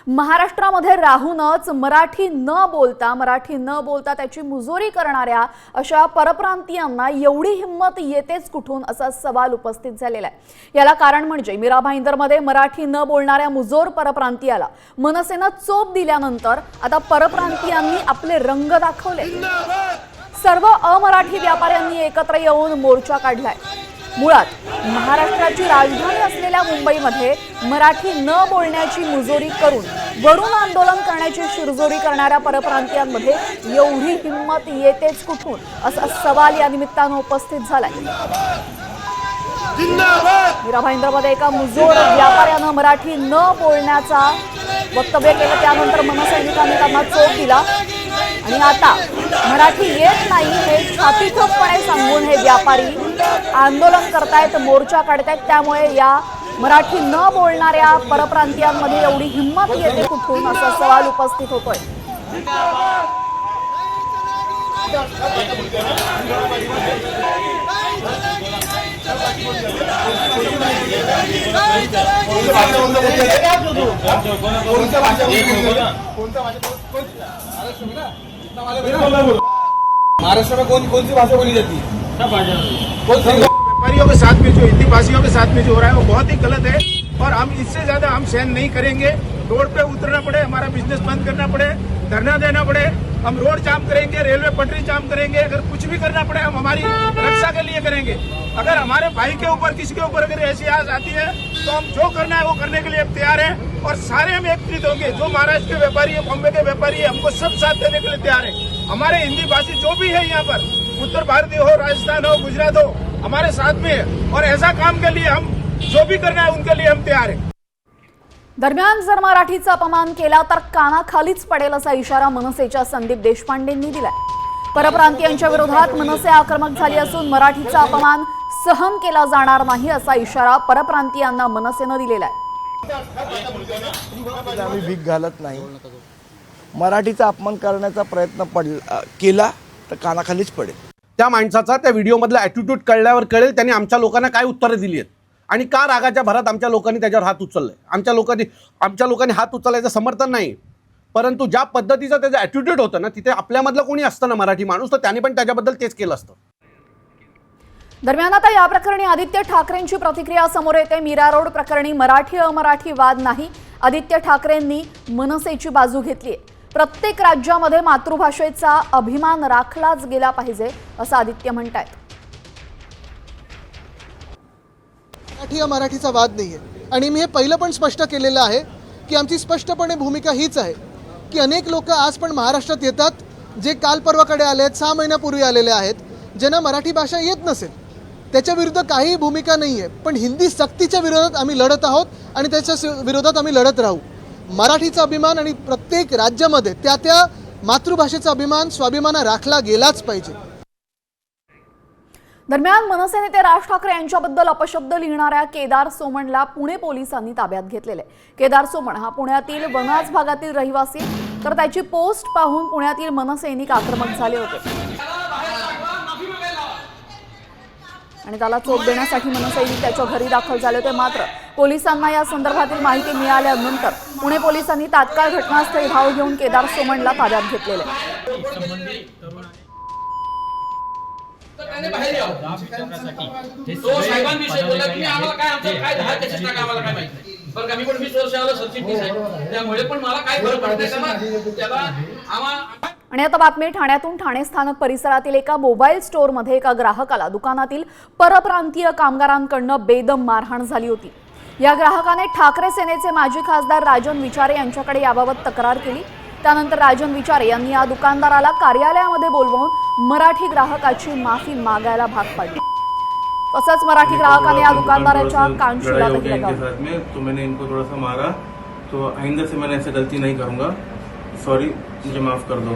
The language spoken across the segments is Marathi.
महाराष्ट्रामध्ये राहूनच मराठी न बोलता त्याची मुजोरी करणाऱ्या अशा परप्रांतीयांना एवढी हिंमत येतेच कुठून असा सवाल उपस्थित झालेला आहे। याला कारण म्हणजे मीरा भाईंदरमध्ये मराठी न बोलणाऱ्या मुजोर परप्रांतीयाला मनसेने चोप दिल्यानंतर आता परप्रांतीयांनी आपले रंग दाखवले। सर्व अमराठी व्यापाऱ्यांनी एकत्र येऊन मोर्चा काढलाय। मुळात महाराष्ट्राची राजधानी असलेल्या मुंबईमध्ये मराठी न बोलण्याची मुजोरी करून वरून आंदोलन करण्याची शिरजोरी करणाऱ्या परप्रांतीयांमध्ये एवढी हिंमत येतेच कुठून असा सवाल या निमित्तानं उपस्थित झालाय। मीरा भाईंदरमध्ये एका मुजोर व्यापाऱ्यानं मराठी न बोलण्याचा वक्तव्य केलं, त्यानंतर मनसैनिकांनी त्यांना चोप दिला आणि आता मराठी येत नाही हे छातीठोकपणे सांगून हे व्यापारी आंदोलन करतायत, मोर्चा काढतायत। त्यामुळे या मराठी न बोलणाऱ्या परप्रांतीयांमध्ये एवढी हिंमत येते कुठून असा सवाल उपस्थित होतोय। महाराष्ट्र में कौन सी भाषा बोली जाती है? व्यापारियों के साथ में जो हिंदी भाषियों के साथ में जो हो रहा है वो बहुत ही गलत है और हम इससे ज्यादा हम सहन नहीं करेंगे। रोड पे उतरना पड़े, हमारा बिजनेस बंद करना पड़े, धरना देना पड़े, हम रोड जाम करेंगे, रेलवे पटरी जाम करेंगे, अगर कुछ भी करना पड़े हम हमारी रक्षा के लिए करेंगे। अगर हमारे भाई के ऊपर किसी के ऊपर अगर ऐसी आस आती है तो हम जो करना है वो करने के लिए तैयार हैं और सारे हम एकत्रित होंगे। जो महाराष्ट्र के व्यापारी है, बॉम्बे के व्यापारी है, हमको सब साथ देने के लिए तैयार है। हमारे हिंदी भाषी जो भी है यहाँ पर, उत्तर भारतीय हो, राजस्थान हो, गुजरात हो, हमारे साथ में है और ऐसा काम के लिए हम जो भी करना है उनके लिए हम तैयार हैं। दरम्यान जर मराठीचा अपमान केला तर कानाखालीच पडेल असा इशारा मनसेच्या संदीप देशपांडेंनी दिलाय। परप्रांतीयांच्या विरोधात मनसे आक्रमक झाली असून मराठीचा अपमान सहन केला जाणार नाही असा इशारा परप्रांतीयांना मनसेने दिलेला आहे। आम्ही भीक घालत नाही। मराठीचा अपमान करण्याचा प्रयत्न केला तर कानाखालीच पडेल। त्या माणसाचा त्या व्हिडिओमधला ॲटिट्यूड कळल्यावर कळेल त्यांनी आमच्या लोकांना काय उत्तरं दिली आहेत आणि का रागाच्या भरात आमच्या लोकांनी त्याच्यावर हात उचललाय। आमच्या लोकांनी हात उचलायचं समर्थन नाही, परंतु ज्या पद्धतीचं त्याचं ॲटिट्यूड होतं ना, तिथे आपल्यामधलं कोणी असतं ना मराठी माणूस, तर त्याने पण त्याच्याबद्दल तेच केलं असतं। दरम्यान आता या प्रकरणी आदित्य ठाकरेंची प्रतिक्रिया समोर येते। मीरा रोड प्रकरणी मराठी अमराठी वाद नाही, आदित्य ठाकरेंनी मनसेची बाजू घेतली आहे। प्रत्येक राज्यामध्ये मातृभाषेचा अभिमान राखलाच गेला पाहिजे असं आदित्य म्हणतायत। मराठी अमराठीचा वाद नाहीये आणि मी हे पहिलं पण स्पष्ट केलेलं आहे की आमची स्पष्टपणे भूमिका हीच आहे की अनेक लोक आज पण महाराष्ट्रात येतात जे काल परवाकडे आले आहेत, 6 महिन्यापूर्वी आलेले आहेत, ज्यांना मराठी भाषा येत नसेल, त्याच्या विरुद्ध काही भूमिका नाहीये। पण हिंदी सक्तीच्या विरोधात आम्ही लढत आहोत आणि त्याच्या विरोधात आम्ही लढत राहू। मराठीचा अभिमान आणि प्रत्येक राज्यामध्ये त्या मातृभाषेचा अभिमान स्वाभिमान राखला गेलाच पाहिजे। दरम्यान मनसे नेते राज ठाकरे यांच्याबद्दल अपशब्द लिहिणाऱ्या केदार सोमणला पुणे पोलिसांनी ताब्यात घेतलेले। केदार सोमण हा पुण्यातील वनाज भागातील रहिवासी, तर त्याची पोस्ट पाहून पुण्यातील मनसैनिक आक्रमक झाले होते आणि त्याला चोप देण्यासाठी मनसैनिक त्याच्या घरी दाखल झाले होते। मात्र पोलिसांना या संदर्भातील माहिती मिळाल्यानंतर पुणे पोलिसांनी तात्काळ घटनास्थळी धाव घेऊन केदार सोमणला ताब्यात घेतलेले। आणि आता बातमी ठाण्यातून। ठाणे स्थानक परिसरातील एका मोबाईल स्टोअरमध्ये एका ग्राहकाला दुकानातील परप्रांतीय कामगारांकडून बेदम मारहाण झाली होती। या ग्राहकाने ठाकरे सेनेचे माजी खासदार राजन विचारे यांच्याकडे याबाबत तक्रार केली। त्यानंतर राजन विचारे यांनी या दुकानदाराला कार्यालयामध्ये बोलवून मराठी ग्राहकाची माफी मागायला भाग पाडले। तसंच मराठी ग्राहकाने या दुकानदाराच्या कानशिला लगावली। तो मैंने इनको थोड़ा सा मारा, तो आइंदा से मैंने ऐसे गलती नहीं करूंगा, सॉरी, मुझे माफ कर दो।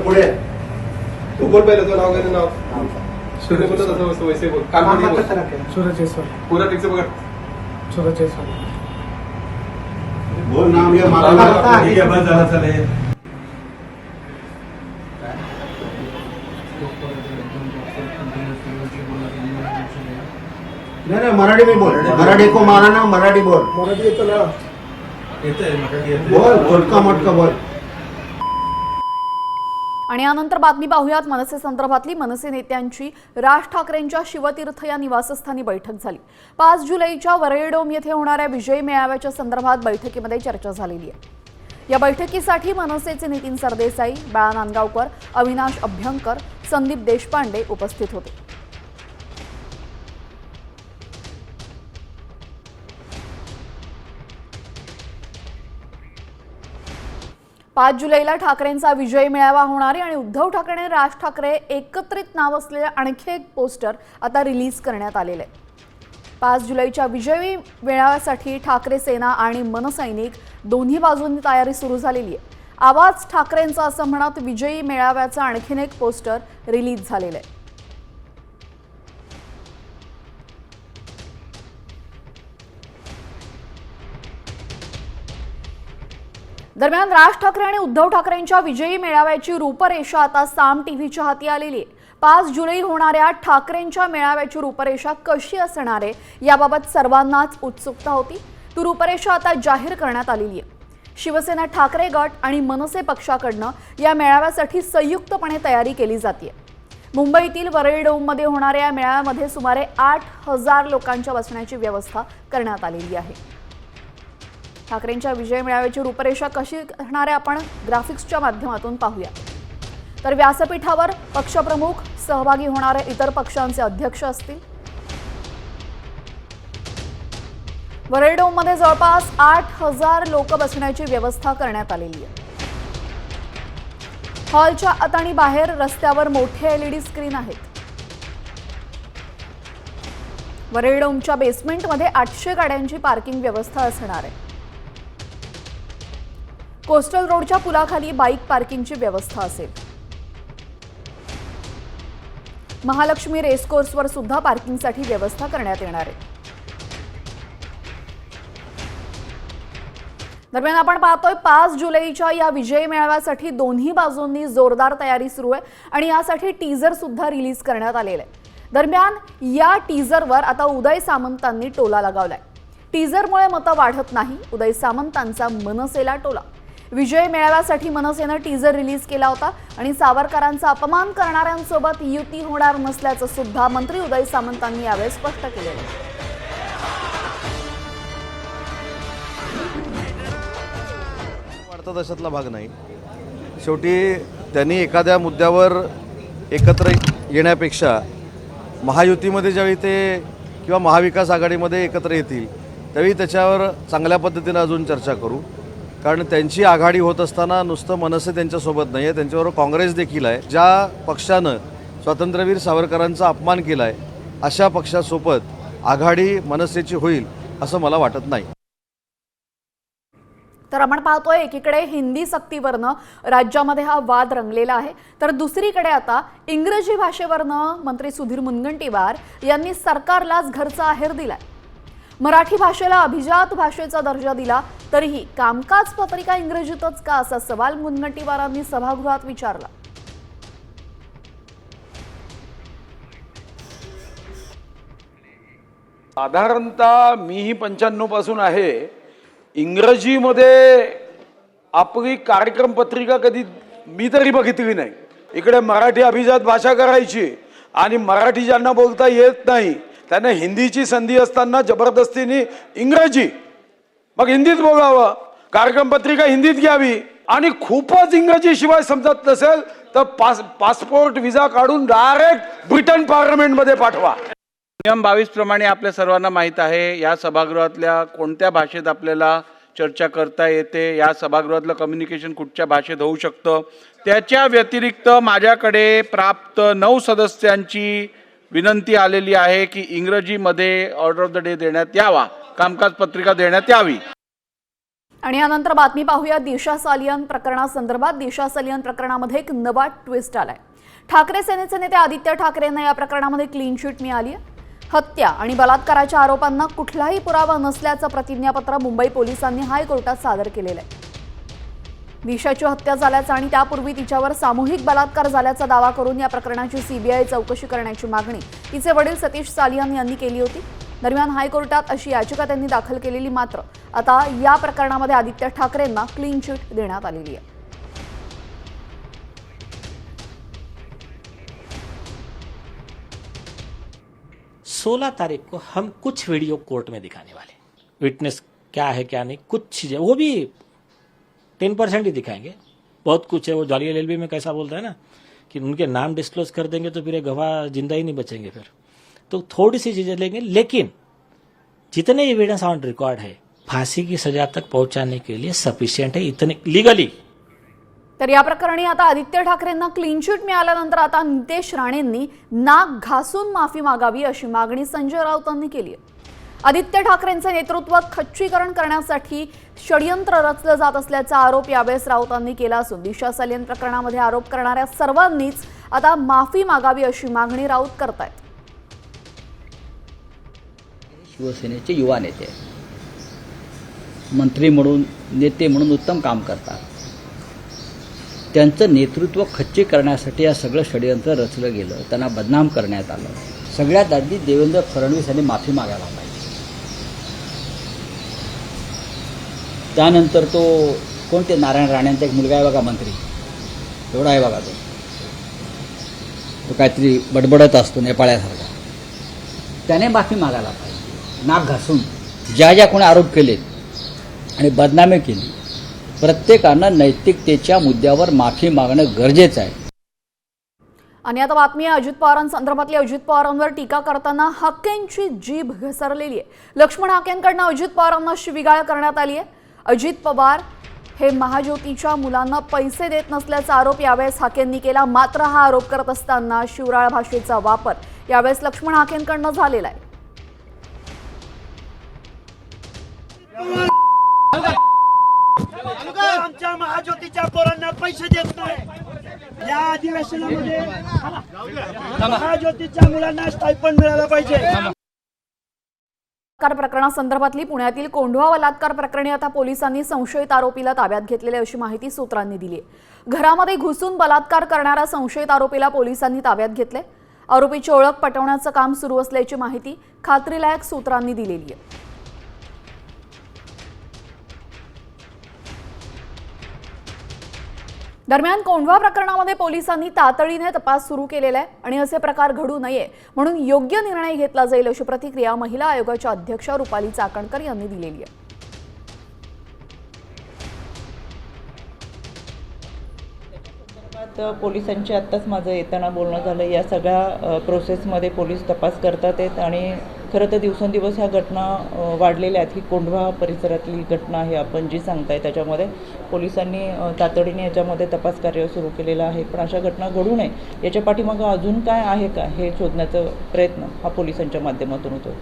पुढे तू बोल, पहिले तो नाव नाव सूर्य बोलतो तसं वैसे बोल। सूरज पूरा ठीक से पकड़, सूरज बोल नाम ये मारा, ठीक है बस ज़्यादा चले। नहीं मराठी में बोल, मराठी को मारा ना, मराठी बोल, मराठी येतं ना. बोल छोटका मोटका बोल. आणि यानंतर बातमी पाहूयात मनसे संदर्भातली. मनसे नेत्यांची राज ठाकरेंच्या शिवतीर्थ या निवासस्थानी बैठक झाली. 5 जुलैच्या वरळी येथे होणाऱ्या विजयी मेळाव्याच्या संदर्भात बैठकीमध्ये चर्चा झालेली आहे. या बैठकीसाठी मनसेचे नितीन सरदेसाई, बाळा नांदगावकर, अविनाश अभ्यंकर, संदीप देशपांडे उपस्थित होते. पाच जुलैला ठाकरेंचा विजय मेळावा होणार आहे आणि उद्धव ठाकरे आणि राज ठाकरे एकत्रित नाव असलेले आणखी एक पोस्टर आता रिलीज करण्यात आलेले आहे. 5 जुलैच्या विजयी मेळाव्यासाठी ठाकरे सेना आणि मनसैनिक दोन्ही बाजूंनी तयारी सुरू झालेली आहे. आवाज ठाकरेंचा असं म्हणत विजयी मेळाव्याचं आणखीन एक पोस्टर रिलीज झालेलं आहे. दरम्यान राज ठाकरे आणि उद्धव ठाकरेंच्या विजयी मेळाव्याची रूपरेषा आता साम टीव्हीच्या हाती आलेली आहे. 5 जुलै होणाऱ्या ठाकरेंच्या मेळाव्याची रूपरेषा कशी असणार आहे याबाबत सर्वांनाच उत्सुकता होती. ती रूपरेषा आता जाहीर करण्यात आलेली आहे. शिवसेना ठाकरे गट आणि मनसे पक्षाकडनं या मेळाव्यासाठी संयुक्तपणे तयारी केली जाते. मुंबईतील वरळी डोममध्ये होणाऱ्या या मेळाव्यामध्ये सुमारे 8,000 लोकांच्या बसण्याची व्यवस्था करण्यात आलेली आहे. ठाकरेंच्या विजय मेळाव्याची रूपरेषा कशी असणार आहे आपण ग्राफिक्सच्या माध्यमातून पाहूया. तर व्यासपीठावर पक्षप्रमुख, सहभागी होणारे इतर पक्षांचे अध्यक्ष असतील. वरळी डोममध्ये जवळपास 8,000 लोक बसण्याची व्यवस्था करण्यात आलेली आहे. हॉलच्या आत आणि बाहेर रस्त्यावर मोठे LED स्क्रीन आहेत. वरळी डोमच्या बेसमेंटमध्ये 800 गाड्यांची पार्किंग व्यवस्था असणार आहे. कोस्टल रोडच्या पुलाखाली बाईक पार्किंगची व्यवस्था असेल. महालक्ष्मी रेसकोर्सवर सुद्धा पार्किंगसाठी व्यवस्था करण्यात येणार आहे. दरम्यान आपण पाहतोय 5 जुलैच्या या विजय मेळाव्यासाठी दोन्ही बाजूंनी जोरदार तयारी सुरू आहे आणि यासाठी टीजर सुद्धा रिलीज करण्यात आलेलं आहे. दरम्यान या टीजरवर आता उदय सामंतांनी टोला लगावलाय. टीजरमुळे मतं वाढत नाही, उदय सामंतांचा मनसेला टोला. विजय मेळाव्यासाठी मनसेनं टीजर रिलीज केला होता आणि सावरकरांचा अपमान करणाऱ्यांसोबत युती होणार नसल्याचं सुद्धा मंत्री उदय सामंतांनी यावेळी स्पष्ट केलेलं आहे. वाढता तशातला भाग नाही. शेवटी त्यांनी एखाद्या मुद्द्यावर एकत्र येण्यापेक्षा महायुतीमध्ये ज्यावेळी ते किंवा महाविकास आघाडीमध्ये एकत्र येतील त्यावेळी त्याच्यावर चांगल्या पद्धतीने अजून चर्चा करू. कारण त्यांची आघाडी होत असताना नुसतं मनसे त्यांच्यासोबत नाही आहे, त्यांच्याबरोबर काँग्रेस देखील आहे. ज्या पक्षानं स्वातंत्र्यवीर सावरकरांचा अपमान केला आहे अशा पक्षासोबत आघाडी मनसेची होईल असं मला वाटत नाही. तर आपण पाहतोय एकीकडे हिंदी सक्तीवरनं राज्यामध्ये हा वाद रंगलेला आहे, तर दुसरीकडे आता इंग्रजी भाषेवरनं मंत्री सुधीर मुनगंटीवार यांनी सरकारलाच घरचा आहेर दिलाय. मराठी भाषेला अभिजात भाषेचा दर्जा दिला तरीही कामकाज पत्रिका इंग्रजीतच का असा सवाल मुनगंटीवारांनी सभागृहात विचारला. साधारणतः मीही 95 पासून आहे. इंग्रजीमध्ये आपली कार्यक्रम पत्रिका कधी मी तरी बघितली नाही. इकडे मराठी अभिजात भाषा करायची आणि मराठी ज्यांना बोलता येत नाही त्यांना हिंदीची संधी असताना जबरदस्तीने इंग्रजी, मग हिंदीत बोलावं, कार्यक्रम पत्रिका हिंदीत घ्यावी आणि खूपच इंग्रजी शिवाय समजत नसेल तर पासपोर्ट व्हिसा काढून डायरेक्ट ब्रिटन पार्लमेंटमध्ये पाठवा. नियम 22 प्रमाणे आपल्या सर्वांना माहीत आहे या सभागृहातल्या कोणत्या भाषेत आपल्याला चर्चा करता येते, या सभागृहातलं कम्युनिकेशन कुठच्या भाषेत होऊ शकतं. त्याच्या व्यतिरिक्त माझ्याकडे प्राप्त 9 सदस्यांची विनंती आलेली आहे की इंग्रजीमध्ये ऑर्डर ऑफ द डे देण्यात यावा, कामकाज पत्रिका देण्यात यावी. आणि यानंतर बातमी पाहूया दिशा सालियन प्रकरणासंदर्भात. दिशा सालियन प्रकरणामध्ये एक नवा ट्विस्ट आलाय. ठाकरे सेनेचे नेते आदित्य ठाकरेंना या प्रकरणामध्ये क्लीन चिट मिळाली आहे. हत्या आणि बलात्काराच्या आरोपांना कुठलाही पुरावा नसल्याचं प्रतिज्ञापत्र मुंबई पोलिसांनी हायकोर्टात सादर केलेलं आहे. दिशाची हत्या झाल्याचा आणि त्यापूर्वी तिच्यावर सामूहिक बलात्कार झाल्याचा दावा करून या प्रकरणाची सीबीआय चौकशी करण्याची मागणी तिचे वडील सतीश सालियान यांनी केली होती. दरम्यान हायकोर्टात अशी याचिका त्यांनी दाखल केलेली, मात्र आता या प्रकरणामध्ये आदित्य ठाकरेंना क्लीन चिट देण्यात आलेली आहे. सोलह तारीख को हम कुछ वीडियो कोर्ट में दिखाने वाले, विटनेस क्या है क्या नहीं, कुछ चीज़ें वो भी 10% ही दिखाएंगे. बहुत कुछ है. वो जॉली एलएलबी में कैसा बोलता है ना कि उनके नाम डिस्क्लोज कर देंगे तो फिर ये गवाह जिंदा ही नहीं बचेंगे. फिर तो थोड़ी सी चीज़ें लेंगे, लेकिन जितने एविडेंस ऑन रिकॉर्ड है फांसी की सजा तक पहुंचाने के लिए सफिशियंट है, इतने लीगली. तर या प्रकरणी आता आदित्य ठाकरेंना क्लीन चिट मिळाल्यानंतर आता नितेश राणेंनी नाक घासून माफी मागावी अशी मागणी संजय राऊतांनी केली आहे. आदित्य ठाकरेंचे नेतृत्व खच्चीकरण करण्यासाठी षडयंत्र रचलं जात असल्याचा आरोप यावेळेस राऊतांनी केला असून दिशा सालियन प्रकरणामध्ये आरोप करणाऱ्या सर्वांनीच आता माफी मागावी अशी मागणी राऊत करतायत. शिवसेनेचे युवा नेते मंत्री म्हणून, नेते म्हणून उत्तम काम करतात. त्यांचं नेतृत्व खच्ची करण्यासाठी या सगळं षडयंत्र रचलं गेलं, त्यांना बदनाम करण्यात आलं. सगळ्यात आधी देवेंद्र फडणवीस यांनी माफी मागायला पाहिजे. त्यानंतर तो कोणते नारायण राणेंचा एक मुलगा आहे बघा, मंत्री एवढा आहे बघा, तो काहीतरी बडबडत असतो नेपाळ्यासारखा, त्याने माफी मागायला पाहिजे. नाक घासून ज्या ज्या कोणी आरोप केलेत आणि बदनामी केली, प्रत्येकानं नैतिकतेच्या मुद्द्यावर माफी मागणं गरजेचं आहे. आणि आता बातमी आहे अजित पवारांसंदर्भातली. अजित पवारांवर टीका करताना हाकेंची जीभ घसरलेली आहे. लक्ष्मण हाकेंकडनं अजित पवारांना शिवीगाळ करण्यात आली आहे. अजित पवार हे महाज्योतीच्या मुलांना पैसे देत नसल्याचा आरोप यावेळेस हाकेंनी केला. मात्र हा आरोप करत असताना शिवराळ भाषेचा वापर यावेळेस लक्ष्मण हाकेंकडनं झालेला आहे. आमच्या महाज्योतीच्या पोरांना पैसे देत नाही. या अधिवेशनामध्ये महाज्योतीच्या मुलांना स्टायपंड मिळाला पाहिजे. बलात्कार प्रकरणासंदर्भातली पुण्यातील कोंढवा बलात्कार प्रकरणी आता पोलिसांनी संशयित आरोपीला ताब्यात घेतलेली अशी माहिती सूत्रांनी दिली आहे. घरामध्ये घुसून बलात्कार करणाऱ्या संशयित आरोपीला पोलिसांनी ताब्यात घेतले. आरोपीची ओळख पटवण्याचं काम सुरू असल्याची माहिती खात्रीलायक सूत्रांनी दिलेली आहे. दरम्यान कोंढवा प्रकरणामध्ये पोलिसांनी तातडीने तपास सुरू केलेला आहे आणि असे प्रकार घडू नये म्हणून योग्य निर्णय घेतला जाईल अशी प्रतिक्रिया महिला आयोगाच्या अध्यक्षा रुपाली चाकणकर यांनी दिलेली आहे. पोलिसांची आत्ताच माझं येताना बोलणं झालं. या सगळ्या प्रोसेसमध्ये पोलीस तपास करतात आहेत आणि खरं तर दिवसेंदिवस ह्या घटना वाढलेल्या आहेत. ही कोंढवा परिसरातली घटना आहे आपण जी सांगताय, त्याच्यामध्ये पोलिसांनी तातडीने याच्यामध्ये तपास कार्य सुरू केलेलं आहे. पण अशा घटना घडू नये याच्या पाठीमागं अजून काय आहे का हे शोधण्याचा प्रयत्न हा पोलिसांच्या माध्यमातून होतो.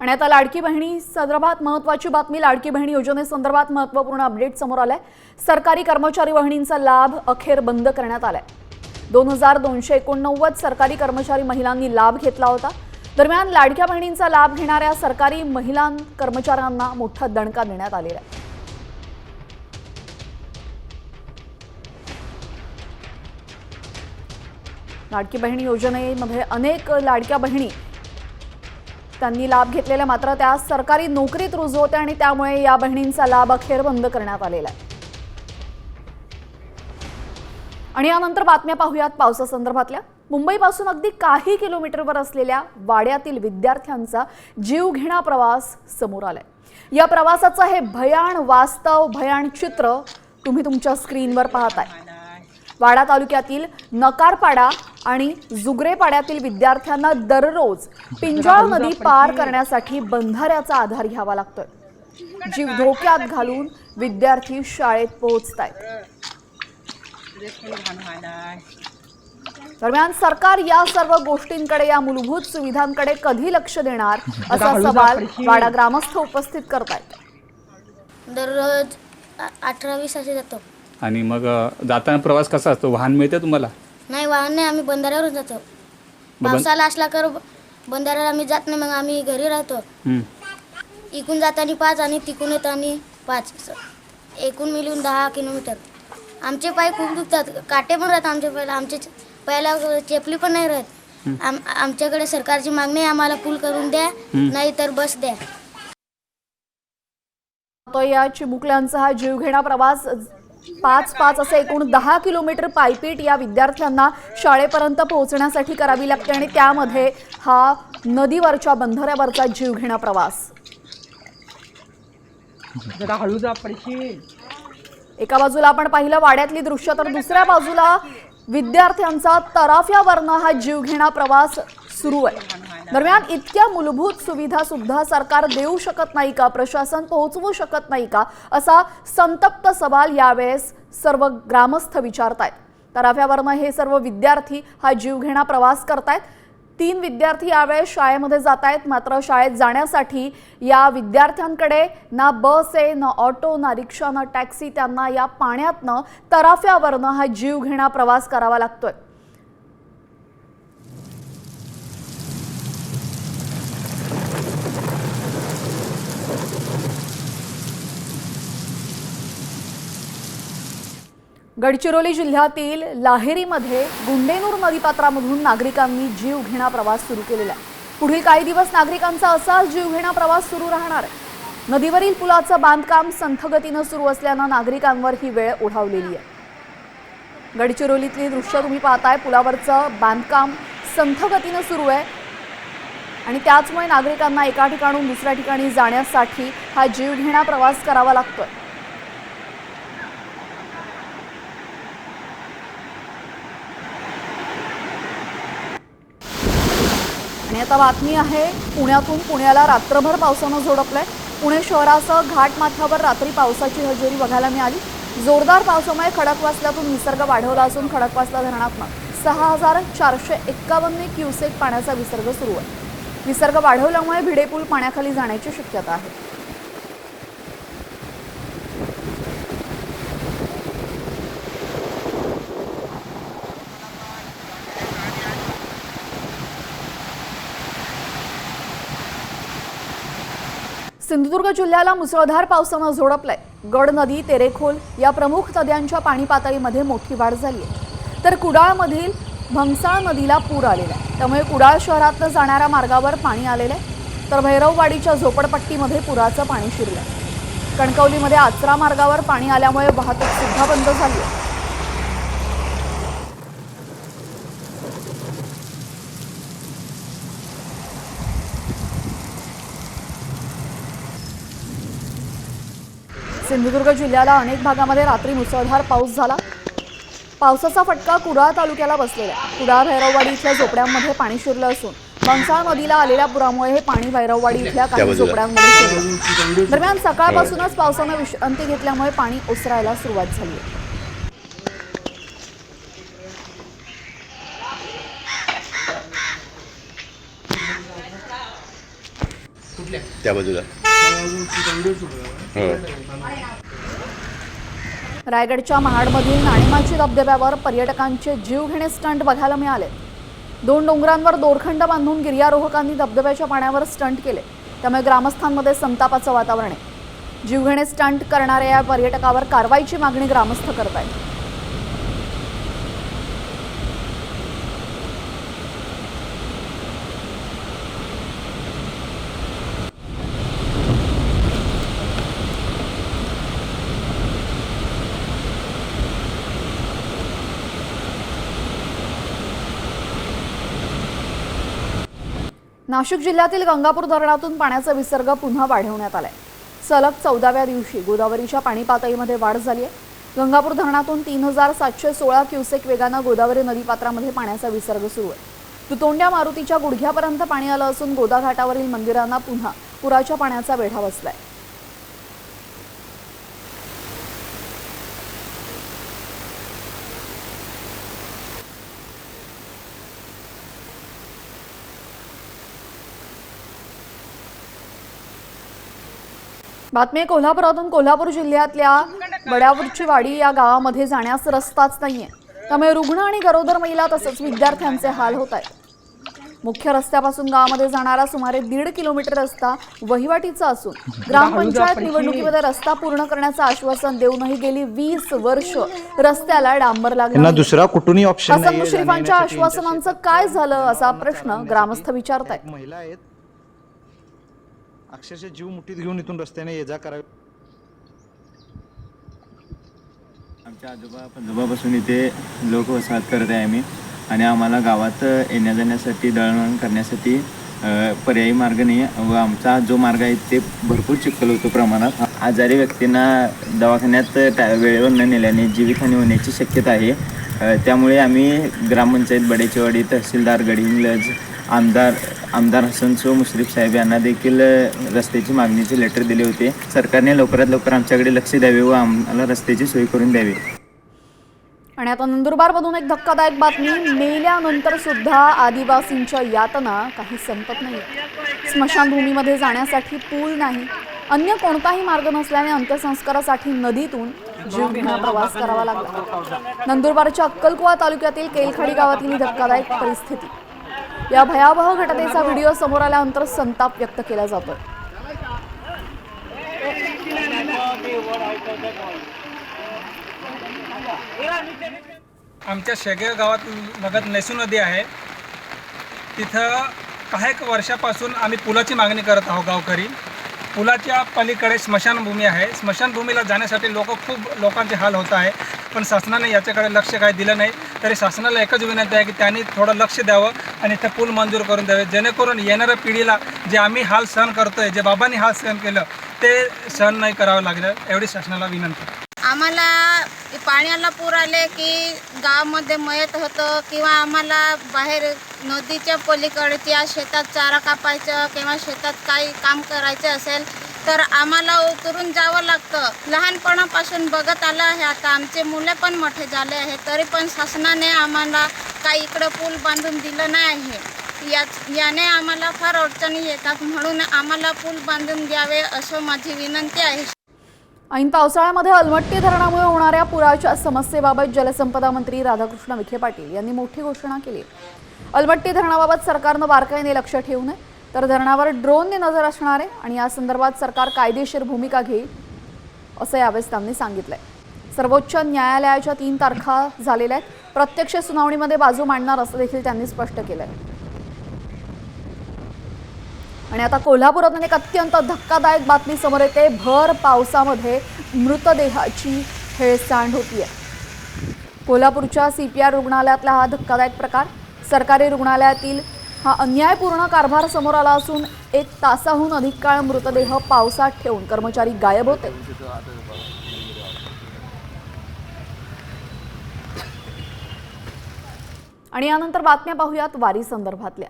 आणि आता लाडकी बहिणी संदर्भात महत्त्वाची बातमी. लाडकी बहिणी योजनेसंदर्भात महत्त्वपूर्ण अपडेट समोर आलाय. सरकारी कर्मचारी बहिणींचा लाभ अखेर बंद करण्यात आलाय. 2289 सरकारी कर्मचारी महिलांनी लाभ घेतला होता. दरम्यान लाडक्या बहिणींचा लाभ घेणाऱ्या सरकारी महिला कर्मचाऱ्यांना मोठा दणका देण्यात आलेला आहे. लाडकी बहिणी योजनेमध्ये अनेक लाडक्या बहिणी त्यांनी लाभ घेतलेला, मात्र त्या सरकारी नोकरीत रुजू होत्या आणि त्यामुळे या बहिणींचा लाभ अखेर बंद करण्यात आलेला आहे. आणि यानंतर बातम्या पाहूयात पावसासंदर्भातल्या. मुंबईपासून अगदी काही किलोमीटरवर असलेल्या वाड्यातील विद्यार्थ्यांचा जीवघेणा प्रवास समोर आलाय. या प्रवासाचं हे भयाण वास्तव, भयाण चित्र तुम्ही तुमच्या स्क्रीनवर पाहताय. वाडा तालुक्यातील नकारपाडा आणि जुगरेपाड्यातील विद्यार्थ्यांना दररोज पिंजाळ नदी पार करण्यासाठी बंधाऱ्याचा आधार घ्यावा लागतोय. जीव धोक्यात घालून विद्यार्थी शाळेत पोहोचतायत. दरम्यान सरकार या सर्व गोष्टींकडे, या मूलभूत सुविधांकडे कधी लक्ष देणार असा सवाल वाडा ग्रामस्थ उपस्थित करतायत. दररोज 18-20 असे जातो. आणि मग जाताना प्रवास कसा असतो? वाहन मिळते तुम्हाला? नाही, वाहन नाही, आम्ही बंधाऱ्यावरून जातो. पावसाला असला कर बंधाऱ्याला आम्ही जात नाही, मग आम्ही घरी राहतो. इकून जाताना 5 आणि तिकून येताना 5. एकूण मिळून 10 किलोमीटर. आमचे पाय खूप दुखतात, काटे पण राहतात आमच्या पायाला, आमचे पायाला चेपली पण नाही राहत. आमच्याकडे सरकारची मागणी आहे, आम्हाला पूल करून द्या, नाही तर बस द्या. तो या चिमुकल्यांचा हा जीवघेणा प्रवास 5-5 असे एकूण 10 किलोमीटर पायपीट या विद्यार्थ्यांना शाळेपर्यंत पोहोचण्यासाठी करावी लागते आणि त्यामध्ये हा नदीवरच्या बंधाऱ्यावरचा जीवघेणा प्रवास. एका बाजूला आपण पाहिलं वाड्यातली दृश्य, तर दुसऱ्या बाजूला विद्यार्थ्यांचा तराफ्यावरनं हा जीवघेणा प्रवास सुरू आहे. दरम्यान इतक्या मूलभूत सुविधा सुद्धा सरकार देऊ शकत नाही का, प्रशासन पोहोचवू शकत नाही का, असा संतप्त सवाल यावेळेस सर्व ग्रामस्थ विचारतायत. तराफ्यावरनं हे सर्व विद्यार्थी हा जीवघेणा प्रवास करतायत. 3 विद्यार्थी यावेळेस शाळेमध्ये जात आहेत, मात्र शाळेत जाण्यासाठी या विद्यार्थ्यांकडे ना बस आहे, ना ऑटो, ना रिक्षा, ना टॅक्सी. त्यांना या पाण्यातनं तराफ्यावरनं हा जीवघेणा प्रवास करावा लागतोय. गडचिरोली जिल्ह्यातील लाहेरीमध्ये गुंडेनूर नदीपात्रामधून नागरिकांनी जीवघेणा प्रवास सुरू केलेला आहे. पुढील काही दिवस नागरिकांचा असाच जीवघेणा प्रवास सुरू राहणार आहे. नदीवरील पुलाचं बांधकाम संथ गतीनं सुरू असल्यानं नागरिकांवर ही वेळ ओढावलेली आहे. गडचिरोलीतली दृश्य तुम्ही पाहताय, पुलावरचं बांधकाम संथ गतीनं सुरू आहे आणि त्याचमुळे नागरिकांना एका ठिकाणून दुसऱ्या ठिकाणी जाण्यासाठी हा जीवघेणा प्रवास करावा लागतोय. आणि आता बातमी आहे पुण्यातून. पुण्याला रात्रभर पावसानं झोडपलंय. पुणे शहरासह घाटमाथ्यावर रात्री पावसाची हजेरी बघायला मिळाली. जोरदार पावसामुळे खडकवासल्यातून विसर्ग वाढवला असून खडकवासला धरणातून 6,451 क्युसेक पाण्याचा विसर्ग सुरू आहे. विसर्ग वाढवल्यामुळे भिडे पूल पाण्याखाली जाण्याची शक्यता आहे. सिंधुदुर्ग जिल्ह्याला मुसळधार पावसानं झोडपलंय. गड नदी, तेरेखोल या प्रमुख नद्यांच्या पाणी पातळीमध्ये मोठी वाढ झाली आहे. तर कुडाळमधील भंगसाळ नदीला पूर आलेला आहे. त्यामुळे कुडाळ शहरातनं जाणाऱ्या मार्गावर पाणी आलेलं आहे. तर भैरववाडीच्या झोपडपट्टीमध्ये पुराचं पाणी शिरलं आहे. कणकवलीमध्ये आचरा मार्गावर पाणी आल्यामुळे वाहतूक सुद्धा बंद झाली आहे. सिंधुदुर्ग जिल्ह्याला अनेक भागामध्ये रात्री मुसळधार पाऊस झाला. पावसाचा फटका कुडाळ तालुक्याला बसलेला आहे. कुडाळ भैरववाडी इथल्या झोपड्यांमध्ये पाणी शिरलं असून भंगसाळ नदीला आलेल्या पुरामुळे हे पाणी भैरववाडी इथल्या काही झोपड्यांमध्ये शिरलं. दरम्यान सकाळपासूनच पावसानं विश्रांती घेतल्यामुळे पाणी ओसरायला सुरुवात झाली आहे. त्या बाजूला रायगडच्या महाडमधील नाणेमाची धबधब्यावर पर्यटकांचे जीवघेणे स्टंट बघायला मिळाले. 2 डोंगरांवर दोरखंड बांधून गिर्यारोहकांनी धबधब्याच्या पाण्यावर स्टंट केले. त्यामुळे ग्रामस्थांमध्ये संतापाचं वातावरण आहे. जीवघेणे स्टंट करणाऱ्या या पर्यटकावर कारवाईची मागणी ग्रामस्थ करत आहेत. नाशिक जिल्ह्यातील गंगापूर धरणातून पाण्याचा विसर्ग पुन्हा वाढवण्यात आलाय. सलग 14व्या दिवशी गोदावरीच्या पाणी पातळीमध्ये वाढ झाली आहे. गंगापूर धरणातून 3,716 क्युसेक वेगानं गोदावरी नदीपात्रामध्ये पाण्याचा विसर्ग सुरू आहे. दुतोंड्या मारुतीच्या गुडघ्यापर्यंत पाणी आलं असून गोदा घाटावरील मंदिरांना पुन्हा पुराच्या पाण्याचा वेढा बसलाय. बातमी कोल्हापुरातून. कोल्हापूर जिल्ह्यातल्या बड्यावरची वाडी या गावामध्ये जाण्यास रस्ताच नाहीये. त्यामुळे रुग्ण आणि गरोदर महिला तसंच विद्यार्थ्यांचे हाल होत आहेत. मुख्य रस्त्यापासून गावामध्ये जाणारा सुमारे 1.5 किलोमीटर रस्ता वहिवाटीचा असून ग्रामपंचायत निवडणुकीमध्ये रस्ता पूर्ण करण्याचं आश्वासन देऊनही गेली 20 वर्ष रस्त्याला डांबर लागला. दुसरा कुठूनही ऑप्शन हसन मुश्रीफांच्या आश्वासनांचं काय झालं असा प्रश्न ग्रामस्थ विचारतायत. महिला आहेत, अक्षरशः जीव मुठीत घेऊन इथून रस्त्याने ये जा करावी. आमच्या आजोबापासून इथे लोक वसाहत करत आहे आम्ही, आणि आम्हाला गावात येण्या जाण्यासाठी दळणवळण करण्यासाठी पर्यायी मार्ग नाही. व आमचा जो मार्ग आहे ते भरपूर चिखल होतो प्रमाणात. आजारी व्यक्तींना दवाखान्यात वेळेवर न नेल्याने जीवितहानी होण्याची शक्यता आहे. त्यामुळे आम्ही ग्रामपंचायत बडेचेवाडी, तहसीलदार गडिंग्लज, आमदार हसन मुश्रीफ साहेब यांना देखील रस्त्याची मागणीचे लेटर दिले होते. सरकारने लवकरात लवकर आमच्याकडे लक्ष द्यावे व आम्हाला रस्त्याची सोय करून द्यावी. आणि आता नंदुरबारमधून एक धक्कादायक बातमी. मेल्यानंतर सुद्धा आदिवासींच्या यातना काही संपत नाही. स्मशानभूमीमध्ये जाण्यासाठी पूल नाही, अन्य कोणताही मार्ग नसल्याने अंत्यसंस्कारासाठी नदीतून जीवघेणा प्रवास करावा लागला. नंदुरबारच्या अक्कलकुवा तालुक्यातील केलखाडी गावातील ही धक्कादायक परिस्थिती. या भयावह घटनेचा व्हिडिओ समोर आल्यानंतर संताप व्यक्त केला जातोय. आमच्या शेगाव गावात लगत नेसू नदी आहे. तिथं काही वर्षापासून आम्ही पुलाची मागणी करत आहोत गावकरी. पुलाच्या पलीकडे स्मशानभूमी आहे. स्मशानभूमीला जाण्यासाठी खूप लोकांचे हाल होत आहे, पण शासनाने याच्याकडे लक्ष काही दिलं नाही. तरी शासनाला एकच विनंती आहे की त्यांनी थोडं लक्ष द्यावं आणि इथं पूल मंजूर करून द्यावे, जेणेकरून येणाऱ्या पिढीला जे आम्ही हाल सहन करतोय, जे बाबांनी हाल सहन केलं ते सहन नाही करावं लागलं. एवढी शासनाला विनंती. आम्हाला पाण्याला पूर आले की गावामध्ये मयत होतं, किंवा आम्हाला बाहेर नदीच्या पलीकडच्या शेतात चारा कापायचं किंवा शेतात काही काम करायचं असेल तर आम्हाला उतरून जावं लागतं. लहानपणापासून बघत आलं आहे. आता आमचे मुले पण मोठे झाले आहेत, तरी पण शासनाने आम्हाला काही इकडं पूल बांधून दिलं नाही आहे. याने आम्हाला फार अडचणी येतात, म्हणून आम्हाला पूल बांधून द्यावे असं माझी विनंती आहे. ऐन पावसाळ्यामध्ये अलमट्टी धरणामुळे होणाऱ्या पुराच्या समस्येबाबत जलसंपदा मंत्री राधाकृष्ण विखे पाटील यांनी मोठी घोषणा केली. अलमट्टी धरणाबाबत सरकारनं बारकाईने लक्ष ठेवू नये, तर धरणावर ड्रोनने नजर असणार आहे आणि या संदर्भात सरकार कायदेशीर भूमिका घेईल असं यावेळेस त्यांनी सांगितलंय. सर्वोच्च न्यायालयाच्या 3 तारखा झालेल्या आहेत. प्रत्यक्ष सुनावणीमध्ये बाजू मांडणार असं देखील त्यांनी स्पष्ट केलंय. आणि आता कोल्हापुरातून एक अत्यंत धक्कादायक बातमी समोर येते. भर पावसामध्ये मृतदेहाची हेळसांड होतीये. कोल्हापूरच्या CPR रुग्णालयातला हा धक्कादायक प्रकार. सरकारी रुग्णालयातील हा अन्यायपूर्ण कारभार समोर आला असून 1 तासाहून अधिक काळ मृतदेह पावसात ठेवून कर्मचारी गायब होते. आणि यानंतर बातम्या पाहूयात वारी संदर्भातल्या.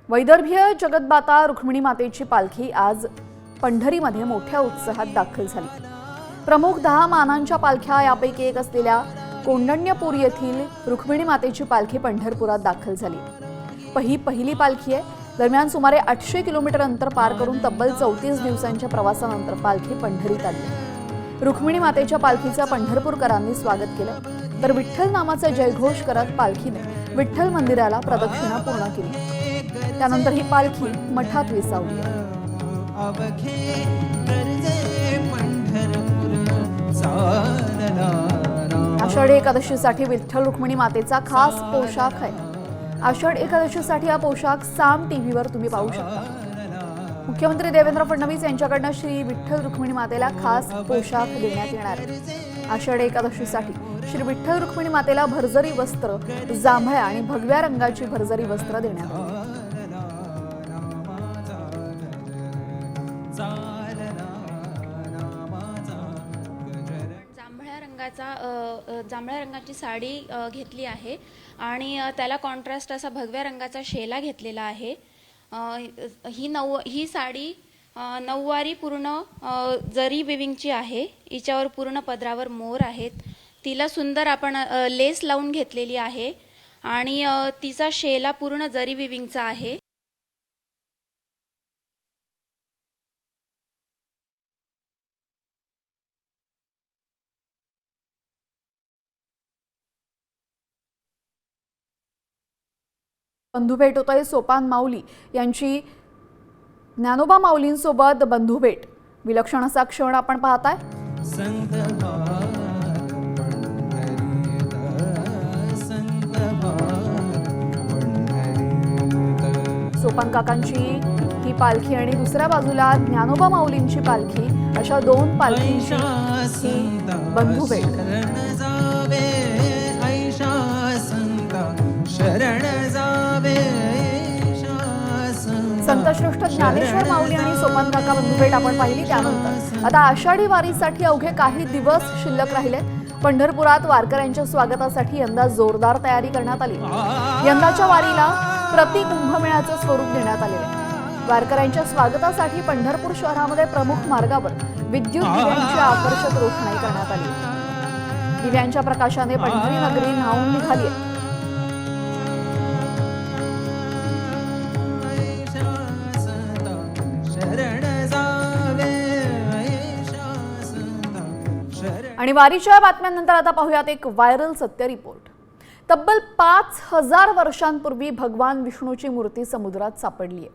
वैदर्भीय जगद्माता रुक्मिणी मातेची पालखी आज पंढरीमध्ये मोठ्या उत्साहात दाखल झाली. प्रमुख 10 मानांच्या पालख्या यापैकी एक असलेल्या कोंडण्यपूर येथील रुक्मिणी मातेची पालखी पंढरपुरात दाखल झाली. ही पहिली पालखी आहे. दरम्यान सुमारे 800 किलोमीटर अंतर पार करून तब्बल 34 दिवसांच्या प्रवासानंतर पालखी पंढरीत आली. रुक्मिणी मातेच्या पालखीचं पंढरपूरकरांनी स्वागत केलं, तर विठ्ठल नामाचा जयघोष करत पालखीने विठ्ठल मंदिराला प्रदक्षिणा पूर्ण केली. त्यानंतर ही पालखी मठात विसावली. आषाढी एकादशीसाठी विठ्ठल रुक्मिणी मातेचा खास पोशाख आहे. आषाढ एकादशीसाठी हा पोशाख साम टीव्हीवर तुम्ही पाहू शकता. मुख्यमंत्री देवेंद्र फडणवीस यांच्याकडनं श्री विठ्ठल रुक्मिणी मातेला खास पोशाख देण्यात येणार आहे. आषाढ एकादशीसाठी श्री विठ्ठल रुक्मिणी मातेला भरजरी वस्त्र, जांभळ्या आणि भगव्या रंगाची भरजरी वस्त्र देण्यात आली. जांभळ्या रंगाची साडी घेतली आहे आणि त्याला कॉन्ट्रास्ट असा भगव्या रंगाचा शेला घेतलेला आहे. ही साडी नऊवारी पूर्ण जरी विविंगची आहे. हिच्यावर पूर्ण पदरावर मोर आहेत. तिला सुंदर आपण लेस लावून घेतलेली आहे आणि तिचा शेला पूर्ण जरी विविंगचा आहे. बंधुभेट होतोय. सोपान माऊली यांची ज्ञानोबा माऊलींसोबत बंधुभेट. विलक्षण असा क्षण आपण पाहताय. सोपान काकांची ही पालखी आणि दुसऱ्या बाजूला ज्ञानोबा माऊलींची पालखी, अशा दोन पालखींची ही बंधुभेट. संतश्रेष्ठ ज्ञानेश्वर माऊली आणि सोपान काका बंधुभेट आपण पाहिली. त्यानंतर आता आषाढी वारीसाठी अवघे काही दिवस शिल्लक राहिले. पंढरपुरात वारकऱ्यांच्या स्वागतासाठी यंदा जोरदार तयारी करण्यात आली. यंदाच्या वारीला प्रति कुंभमेळ्याचं स्वरूप देण्यात आलेलं आहे. वारकऱ्यांच्या स्वागतासाठी पंढरपूर शहरामध्ये प्रमुख मार्गावर विद्युत दिव्यांची आकर्षक रोषणाई करण्यात आली. दिव्यांच्या प्रकाशाने पंढरी नगरी न्हाऊन निघाली आहे. आणि वारीच्या बातम्यांनंतर आता पाहूयात एक व्हायरल सत्य रिपोर्ट. तब्बल 5000 वर्षांपूर्वी भगवान विष्णूची मूर्ती समुद्रात सापडली आहे.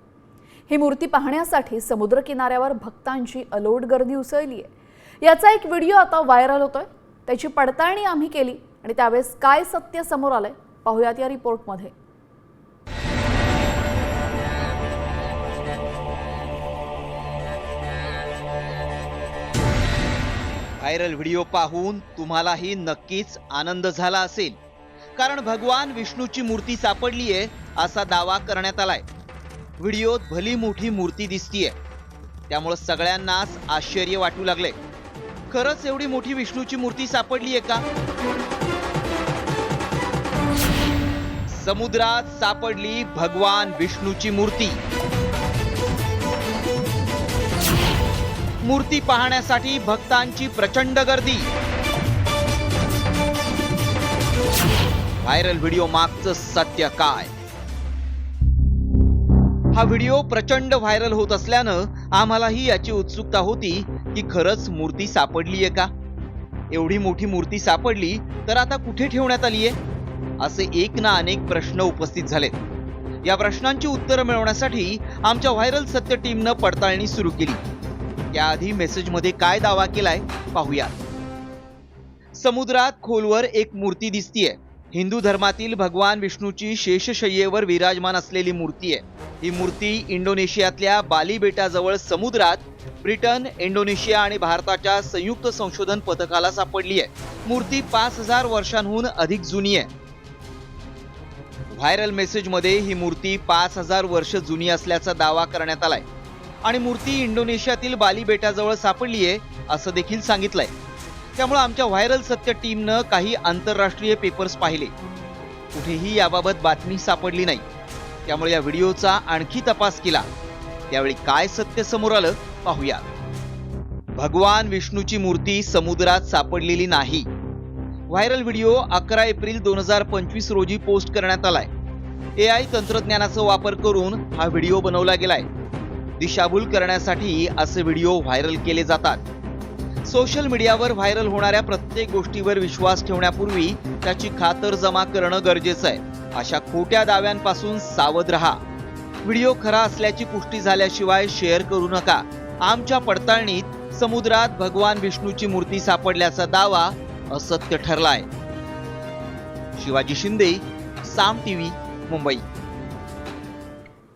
ही मूर्ती पाहण्यासाठी समुद्र किनाऱ्यावर भक्तांची अलोट गर्दी उसळली आहे. याचा एक व्हिडिओ आता व्हायरल होतोय. त्याची पडताळणी आम्ही केली आणि त्यावेळेस काय सत्य समोर आलंय पाहूयात या रिपोर्टमध्ये. व्हायरल व्हिडिओ पाहून तुम्हालाही नक्कीच आनंद झाला असेल, कारण भगवान विष्णूची मूर्ती सापडली आहे असा दावा करण्यात आलाय. व्हिडिओत भली मोठी मूर्ती दिसतीये, त्यामुळे सगळ्यांनाच आश्चर्य वाटू लागले. खरंच एवढी मोठी विष्णूची मूर्ती सापडली आहे का? समुद्रात सापडली भगवान विष्णूची मूर्ती. मूर्ती पाहण्यासाठी भक्तांची प्रचंड गर्दी. व्हायरल व्हिडिओ मागचं सत्य काय? हा व्हिडिओ प्रचंड व्हायरल होत असल्यानं आम्हालाही याची उत्सुकता होती की खरंच मूर्ती सापडली आहे का? एवढी मोठी मूर्ती सापडली तर आता कुठे ठेवण्यात आली आहे? असे एक ना अनेक प्रश्न उपस्थित झालेत. या प्रश्नांची उत्तरं मिळवण्यासाठी आमच्या व्हायरल सत्य टीमनं पडताळणी सुरू केली. त्याआधी मेसेजमध्ये काय दावा केलाय पाहूया. समुद्रात खोलवर एक मूर्ती दिसतीये. हिंदू धर्मातील भगवान विष्णूची शेषशय्येवर विराजमान असलेली मूर्ती आहे. ही मूर्ती इंडोनेशियातल्या बाली बेटाजवळ समुद्रात ब्रिटन, इंडोनेशिया आणि भारताच्या संयुक्त संशोधन पथकाला सापडली आहे. मूर्ती 5000 वर्षांहून अधिक जुनी आहे. व्हायरल मेसेजमध्ये ही मूर्ती 5000 वर्ष जुनी असल्याचा दावा करण्यात आलाय आणि मूर्ती इंडोनेशियातील बाली बेटाजवळ सापडली आहे असं देखील सांगितलंय. त्यामुळे आमच्या व्हायरल सत्य टीमनं काही आंतरराष्ट्रीय पेपर्स पाहिले. कुठेही याबाबत बातमी सापडली नाही. त्यामुळे या व्हिडिओचा आणखी तपास केला. त्यावेळी काय सत्य समोर आलं पाहूया. भगवान विष्णूची मूर्ती समुद्रात सापडलेली नाही. व्हायरल व्हिडिओ 11 एप्रिल 2025 रोजी पोस्ट करण्यात आलाय. AI तंत्रज्ञानाचा वापर करून हा व्हिडिओ बनवला गेलाय. दिशाभूल करण्यासाठी असे व्हिडिओ व्हायरल केले जातात. सोशल मीडियावर व्हायरल होणाऱ्या प्रत्येक गोष्टीवर विश्वास ठेवण्यापूर्वी त्याची खातरजमा करणं गरजेचं आहे. अशा खोट्या दाव्यांपासून सावध रहा. व्हिडिओ खरा असल्याची पुष्टी झाल्याशिवाय शेअर करू नका. आमच्या पडताळणीत समुद्रात भगवान विष्णूची मूर्ती सापडल्याचा दावा असत्य ठरलाय. शिवाजी शिंदे, साम TV, मुंबई.